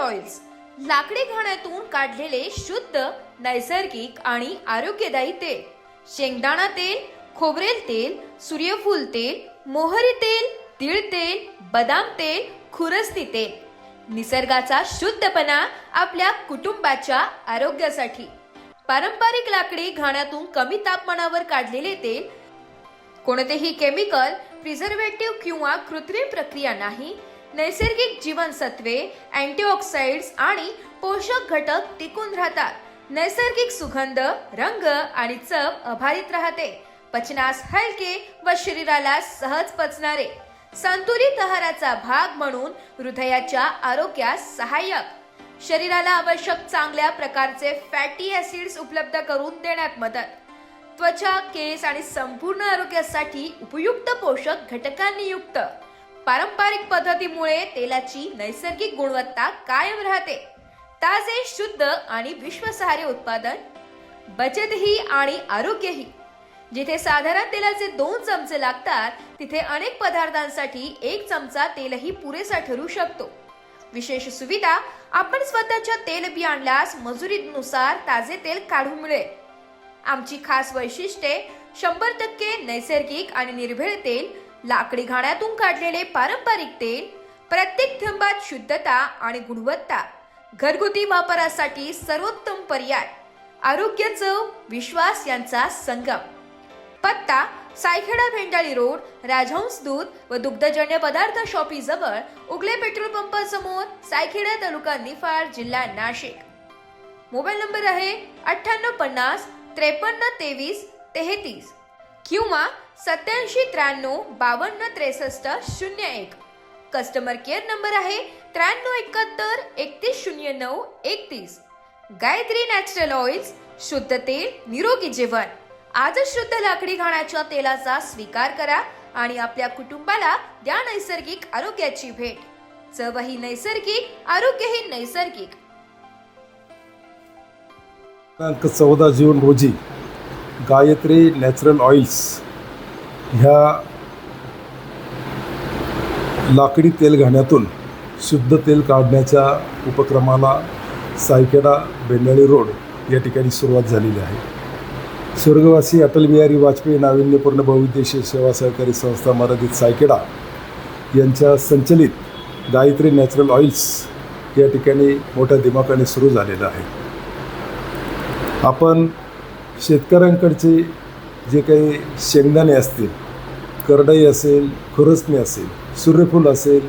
Oils लाकडी घाण्यातून काढलेले शुद्ध, नैसर्गिक आणि आरोग्यदायी तेल. शेंगदाणा तेल, खोबरेल तेल, सूर्यफूल तेल, मोहरी तेल, तीळ तेल, बदाम तेल, खुरसणी तेल. निसर्गाचा शुद्धपणा आपल्या कुटुंबाच्या आरोग्यासाठी. पारंपरिक लाकडी घाण्यातून कमी तापमानावर काढलेले तेल. कोणतेही केमिकल, प्रिझर्वेटिव्ह किंवा कृत्रिम प्रक्रिया नाही. नैसर्गिक जीवनसत्वे, अँटीऑक्सिडंट्स आणि पोषक घटक टिकून राहतात. नैसर्गिक सुगंध, रंग आणि चव अबाधित राहते. पचनास हलके व शरीराला सहज पचणारे. संतुलित आहाराचा भाग म्हणून हृदयाच्या आरोग्यास सहाय्यक. शरीराला आवश्यक चांगल्या प्रकारचे फॅटी ऍसिड्स उपलब्ध करून देण्यात मदत. त्वचा, केस आणि संपूर्ण आरोग्यासाठी उपयुक्त पोषक घटकांनी युक्त. पारंपरिक पद्धतीमुळे तेलाची नैसर्गिक गुणवत्ता कायम राहते. ताजे, शुद्ध आणि विश्वासार्ह उत्पादन. बचतही आणि आरोग्यही. जिथे साधारण तेलाचे 2 चमचे लागतात, तिथे अनेक पदार्थांसाठी 1 चमचा तेलही पुरेसा ठरू शकतो. विशेष सुविधा, आपण स्वतःच्या तेलबिया आणल्यास मजुरीनुसार ताजे तेल काढून मिळेल. आमची खास वैशिष्ट्ये: 100% नैसर्गिक आणि निर्भेळ तेल, लाकडी घाण्यातून काढलेले पारंपरिक तेल, प्रत्येक थेंबात शुद्धता आणि गुणवत्ता, घरगुती वापरासाठी सर्वोत्तम पर्याय, आरोग्य, चव, विश्वास यांचा संगम. पत्ता: सायखेडा भेंडाळी रोड, राजहंस दूध व दुग्धजन्य पदार्थ शॉपी जवळ, उगले पेट्रोल पंप समोर, सायखेडा, तालुका निफाड, जिल्हा नाशिक. मोबाईल नंबर आहे 9850 53 23 33 किंवा 8793 52 63 01. कस्टमर केअर नंबर आहे 9371 3109 31. गायत्री नॅचरल ऑइल्स, शुद्ध तेल, निरोगी जीवन. आजच शुद्ध लाकडी घाण्याच्या तेलाचा स्वीकार करा आणि आपल्या कुटुंबाला द्या नैसर्गिक आरोग्याची भेट. चवही नैसर्गिक, आरोग्यही नैसर्गिक. 14 जून रोजी गायत्री नॅचरल ऑइल्स ह्या लाकडी तेल घाण्यातून शुद्ध तेल काढण्याच्या उपक्रमाला सायखेडा भेंडाळी रोड या ठिकाणी सुरुवात झालेली आहे. स्वर्गवासी अटल बिहारी वाजपेयी नाविन्यपूर्ण बहुउद्देशीय सेवा सहकारी संस्था मर्यादित सायखेडा यांच्या संचलित गायत्री नॅचरल ऑइल्स या ठिकाणी मोठ्या दिमाखाने सुरू झालेलं आहे. आपण शेतकऱ्यांकडचे जे काही शेंगदाणे असतील, करडई असेल, खुरसणी असेल, सूर्यफूल असेल,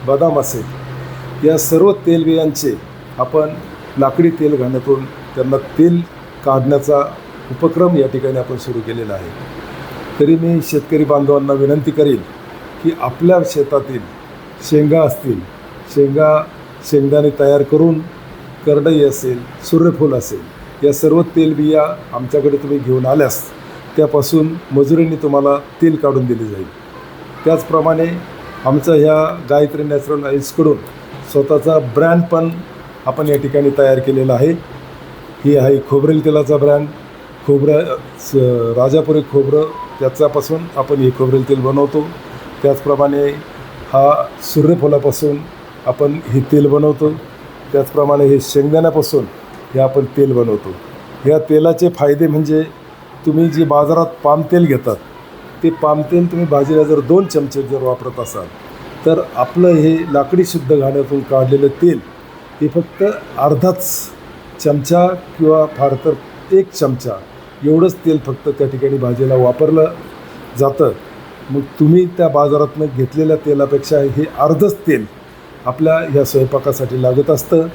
बदाम असेल, या सर्व तेलबियांचे आपण लाकडी तेल घाण्यातून त्यांना तेल काढण्याचा उपक्रम या ठिकाणी आपण सुरू केलेला आहे. तरी मी शेतकरी बांधवांना विनंती करेन की आपल्या शेतातील शेंगा असतील, शेंगदाणे तयार करून, करडई असेल, सूर्यफूल असेल, या सर्व तेलबिया आमच्याकडे तुम्ही घेऊन आल्यास त्यापासून मजुरीने तुम्हाला तेल काढून दिले जाईल. त्याचप्रमाणे आमचा ह्या गायत्री नॅचरल ऑइल्सकडून स्वतःचा ब्रँड पण आपण या ठिकाणी तयार केलेला आहे. ही आहे खोबरेल तेलाचा ब्रँड. राजापुरी खोबरं, त्याच्यापासून आपण हे खोबरेल तेल बनवतो. त्याचप्रमाणे हा सूर्यफुलापासून आपण हे तेल बनवतो. त्याचप्रमाणे हे शेंगदाण्यापासून हे आपण तेल बनवतो. ह्या तेलाचे फायदे म्हणजे तुम्ही जे बाजारात पाम तेल घेतात, ते पाम तेल तुम्ही भाजीला जर 2 चमचे जर वापरत असाल, तर आपलं हे लाकडी शुद्ध घाण्यातून काढलेलं तेल हे फक्त अर्धाच चमचा किंवा फार तर 1 चमचा एवढंच तेल फक्त त्या ठिकाणी भाजीला वापरलं जातं. मग तुम्ही त्या बाजारातून घेतलेल्या तेलापेक्षा हे अर्धच तेल आपल्या ह्या स्वयंपाकासाठी लागत असतं.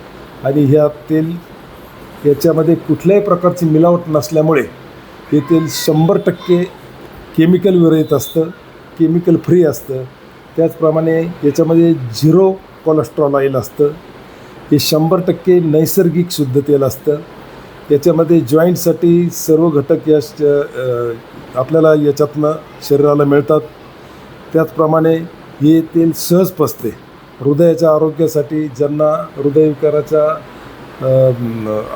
आणि ह्या तेल याच्यामध्ये कुठल्याही प्रकारची मिलावट नसल्यामुळे हे तेल 100% केमिकल विरहित असतं, केमिकल फ्री असतं. त्याचप्रमाणे याच्यामध्ये 0 कोलेस्ट्रॉल ऑइल असतं. हे 100% नैसर्गिक शुद्ध तेल असतं. याच्यामध्ये जॉईंटसाठी सर्व घटक आपल्याला याच्यातनं शरीराला मिळतात. त्याचप्रमाणे हे तेल सहज पचते. हृदयाच्या आरोग्यासाठी, ज्यांना हृदयविकाराच्या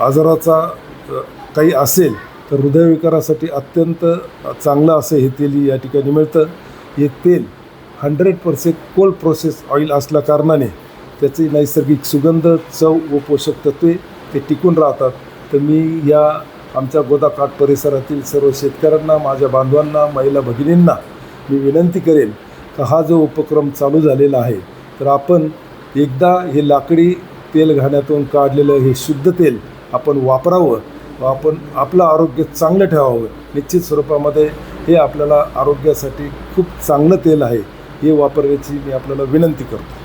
आजाराचा काही असेल, तर हृदयविकारासाठी अत्यंत चांगलं असं हे तेल या ठिकाणी मिळतं. हे तेल 100% कोल्ड प्रोसेस ऑइल असल्या कारणाने त्याची नैसर्गिक सुगंध, चव व पोषक तत्वे ते टिकून राहतात. तर मी या आमच्या गोदाकाठ परिसरातील सर्व शेतकऱ्यांना, माझ्या बांधवांना, महिला भगिनींना मी विनंती करेन का हा जो उपक्रम चालू झालेला आहे तर आपण एकदा हे लाकडी तेल घाण्यातून काढलेलं हे शुद्ध तेल आपण वापरावं व आपण आपलं आरोग्य चांगलं ठेवावं. निश्चित स्वरूपामध्ये हे आपल्याला आरोग्यासाठी खूप चांगलं तेल आहे, हे वापरण्याची मी आपल्याला विनंती करतो.